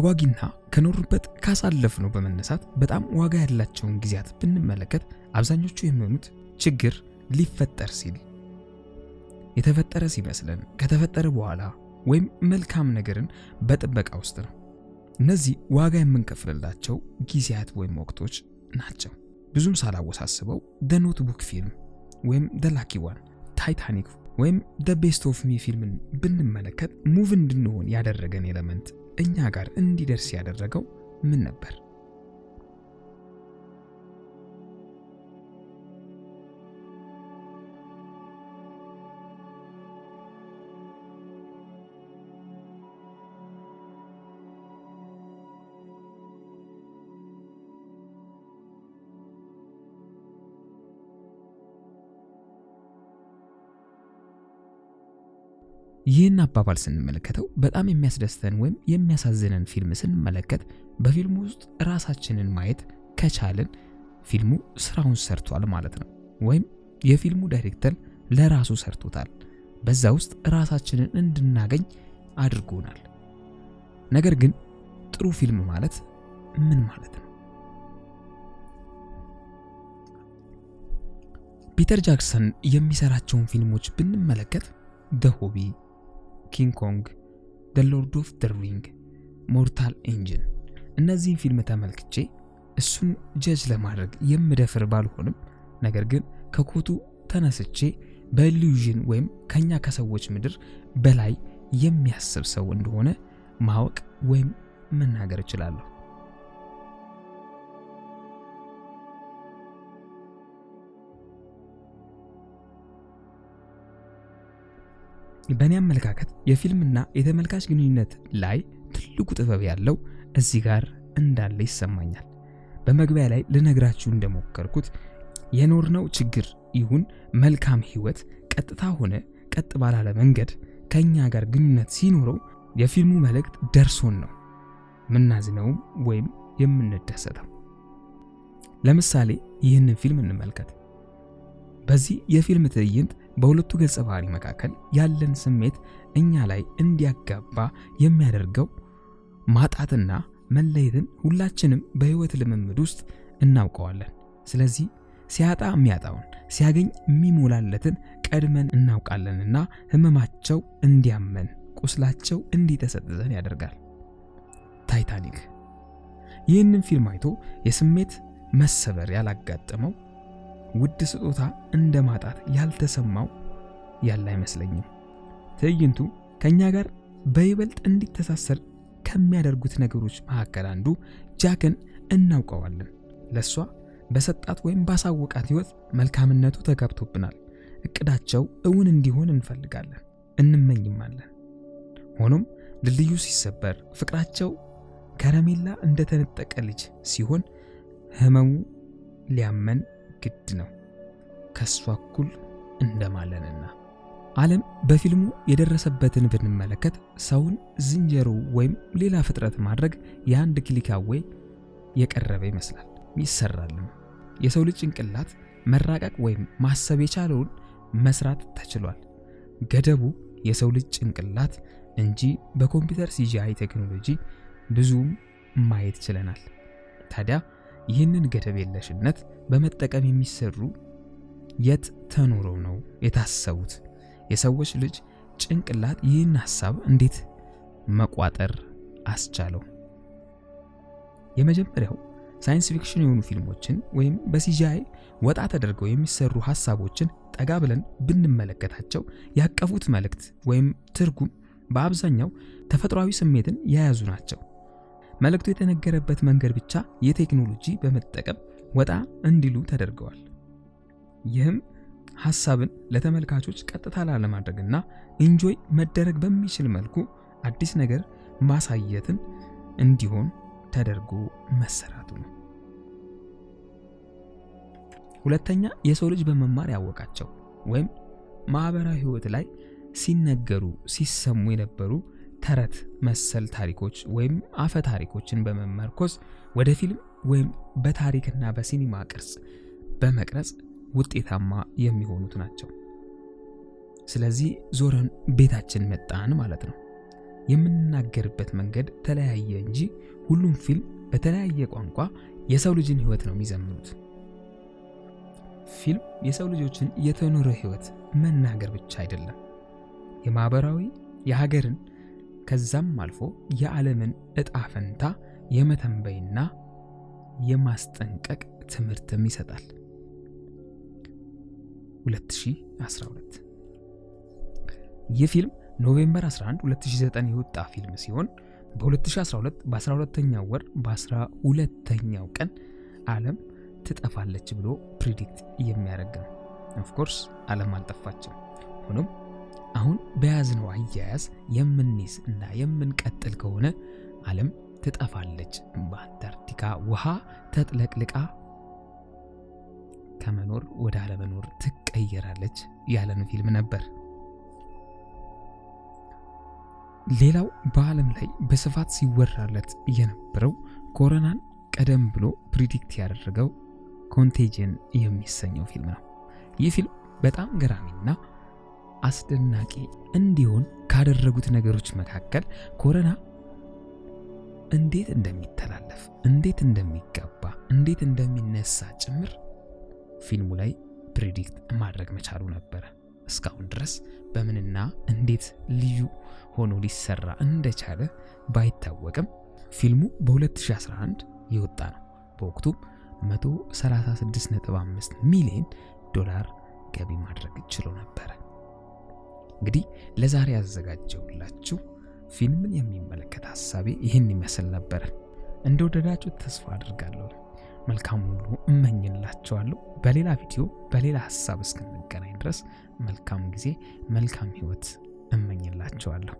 ካጓጊና ከኖርበት ካሳለፍነው በመነሳት በጣም ዋጋ ያላቸውን ጊዜያት ብንመለከት አብዛኞቹ የሚሆኑት ችግር ሊፈጠር ሲል የተፈጠረ ሲመስለን ከተፈጠረ በኋላ ወይም መልካም ነገርን በጥበቃ ውስጥ ነው። እነዚህ ዋጋ የምንከፍልላቸው ጊዜያት ወይም ወቅቶች ናቸው። ብዙም ሳላወሳስበው The Notebook ፊልም ወይም The Lucky One፣ ታይታኒክ ወይም The Best of Me ፊልምን ብንመለከት ሙቭ እንድንሆን ያደረገን ኤሌመንት እኛ ጋር እንዲደርስ ያደረገው ምን ነበር? ይህን አባባል ስንመለከተው በጣም የሚያስደስተን ወይም የሚያሳዝነን ፊልም ስንመለከት በፊልሙ ውስጥ ራሳችንን ማየት ከቻልን ፊልሙ ስራውን ሰርቷል ማለት ነው። ወይም የፊልሙ ዳይሬክተር ለራሱ ሰርቶታል። በዛ ውስጥ ራሳችንን እንድናገኝ አድርጎናል። ነገር ግን ጥሩ ፊልም ማለት ምን ማለት ነው? ፒተር ጃክሰን የሚሰራቸውን ፊልሞች ብንመለከት The Hobby፣ ኪንግ ኮንግ፣ The Lord of the Ring፣ ሞርታል ኤንጅን እነዚህን ፊልም ተመልክቼ እሱን ጀጅ ለማድረግ የምደፍር ባልሆንም ነገር ግን ከኮቱ ተነስቼ በኢሉዥን ወይም ከኛ ከሰዎች ምድር በላይ የሚያስብ ሰው እንደሆነ ማወቅ ወይም መናገር እችላለሁ። በእኔ አመለካከት የፊልምና የተመልካች ግንኙነት ላይ ትልቁ ጥበብ ያለው እዚህ ጋር እንዳለ ይሰማኛል። በመግቢያ ላይ ልነግራችሁ እንደሞከርኩት የኖርነው ችግር ይሁን መልካም ህይወት ቀጥታ ሆነ ቀጥ ባላለ መንገድ ከኛ ጋር ግንኙነት ሲኖረው የፊልሙ መልእክት ደርሶን ነው ምናዝነው ወይም የምንደሰተው። ለምሳሌ ይህንን ፊልም እንመልከት። በዚህ የፊልም ትዕይንት በሁለቱ ገጸ ባህሪ መካከል ያለን ስሜት እኛ ላይ እንዲያጋባ የሚያደርገው ማጣትና መለየትን ሁላችንም በህይወት ልምምድ ውስጥ እናውቀዋለን። ስለዚህ ሲያጣ የሚያጣውን ሲያገኝ የሚሞላለትን ቀድመን እናውቃለንና ህመማቸው እንዲያመን ቁስላቸው እንዲተሰጥዘን ያደርጋል። ታይታኒክ ይህንን ፊልም አይቶ የስሜት መሰበር ያላጋጠመው ውድ ስጦታ እንደማጣት ያልተሰማው ያለ አይመስለኝም። ትዕይንቱ ከኛ ጋር በይበልጥ እንዲተሳሰር ከሚያደርጉት ነገሮች መካከል አንዱ ጃክን እናውቀዋለን። ለሷ በሰጣት ወይም ባሳወቃት ህይወት መልካምነቱ ተጋብቶብናል። እቅዳቸው እውን እንዲሆን እንፈልጋለን፣ እንመኝማለን። ሆኖም ድልድዩ ሲሰበር ፍቅራቸው ከረሜላ እንደተነጠቀ ልጅ ሲሆን ህመሙ ሊያመን ግድ ነው ከሷ እኩል እንደማለንና። ዓለም በፊልሙ የደረሰበትን ብንመለከት ሰውን ዝንጀሮ ወይም ሌላ ፍጥረት ማድረግ የአንድ ክሊክ አዌይ የቀረበ ይመስላል። ይሰራልም። የሰው ልጅ ጭንቅላት መራቀቅ ወይም ማሰብ የቻለውን መስራት ተችሏል። ገደቡ የሰው ልጅ ጭንቅላት እንጂ በኮምፒውተር CGI ቴክኖሎጂ ብዙም ማየት ችለናል። ታዲያ ይህንን ገደብ የለሽነት በመጠቀም የሚሰሩ የት ተኖረው ነው የታሰቡት? የሰዎች ልጅ ጭንቅላት ይህን ሐሳብ እንዴት መቋጠር አስቻለው? የመጀመሪያው ሳይንስ ፊክሽን የሆኑ ፊልሞችን ወይም በCGI ወጣ ተደርገው የሚሰሩ ሐሳቦችን ጠጋ ብለን ብንመለከታቸው ያቀፉት መልእክት ወይም ትርጉም በአብዛኛው ተፈጥሯዊ ስሜትን የያዙ ናቸው። መልእክቱ የተነገረበት መንገድ ብቻ የቴክኖሎጂ በመጠቀም ወጣ እንዲሉ ተደርገዋል። ይህም ሐሳብን ለተመልካቾች ቀጥታ ላለማድረግና ኢንጆይ መደረግ በሚችል መልኩ አዲስ ነገር ማሳየትን እንዲሆን ተደርጎ መሰራቱ ነው። ሁለተኛ የሰው ልጅ በመማር ያወቃቸው ወይም ማህበራዊ ህይወት ላይ ሲነገሩ ሲሰሙ የነበሩ ተረት መሰል ታሪኮች ወይም አፈ ታሪኮችን በመመርኮዝ ወደ ፊልም ወይም በታሪክና በሲኒማ ቅርጽ በመቅረጽ ውጤታማ የሚሆኑት ናቸው። ስለዚህ ዞረን ቤታችን መጣን ማለት ነው። የምንናገርበት መንገድ ተለያየ እንጂ ሁሉም ፊልም በተለያየ ቋንቋ የሰው ልጅን ህይወት ነው የሚዘምሩት። ፊልም የሰው ልጆችን የተኖረ ህይወት መናገር ብቻ አይደለም፣ የማህበራዊ የሀገርን ከዛም አልፎ የዓለምን እጣ ፈንታ የመተንበይና የማስጠንቀቅ ትምህርትም ይሰጣል። 2012 ይህ ፊልም ኖቬምበር 11 2009 የወጣ ፊልም ሲሆን በ2012 በ12ኛው ወር በ12ኛው ቀን ዓለም ትጠፋለች ብሎ ፕሪዲክት የሚያደርግ ነው። ኦፍ ኮርስ ዓለም አልጠፋችም። ሆኖም አሁን በያዝነው አያያዝ የምንይዝ እና የምንቀጥል ከሆነ ዓለም ትጠፋለች፣ በአንታርክቲካ ውሃ ተጥለቅልቃ ከመኖር ወደ አለመኖር ትቀየራለች ያለን ፊልም ነበር። ሌላው በዓለም ላይ በስፋት ሲወራለት የነበረው ኮሮናን ቀደም ብሎ ፕሪዲክት ያደረገው ኮንቴጂየን የሚሰኘው ፊልም ነው። ይህ ፊልም በጣም ገራሚና አስደናቂ እንዲሆን ካደረጉት ነገሮች መካከል ኮሮና እንዴት እንደሚተላለፍ፣ እንዴት እንደሚጋባ፣ እንዴት እንደሚነሳ ጭምር ፊልሙ ላይ ፕሪዲክት ማድረግ መቻሉ ነበረ። እስካሁን ድረስ በምንና እንዴት ልዩ ሆኖ ሊሰራ እንደቻለ ባይታወቅም ፊልሙ በ2011 የወጣ ነው። በወቅቱ 136.5 ሚሊዮን ዶላር ገቢ ማድረግ ችሎ ነበር። እንግዲህ ለዛሬ ያዘጋጀውላችሁ ፊልምን የሚመለከት ሐሳቤ ይህን ይመስል ነበር። እንደወደዳችሁት ተስፋ አድርጋለሁ። መልካም ሁሉ እመኝላችኋለሁ። በሌላ ቪዲዮ በሌላ ሐሳብ እስክንገናኝ ድረስ መልካም ጊዜ፣ መልካም ህይወት እመኝላችኋለሁ።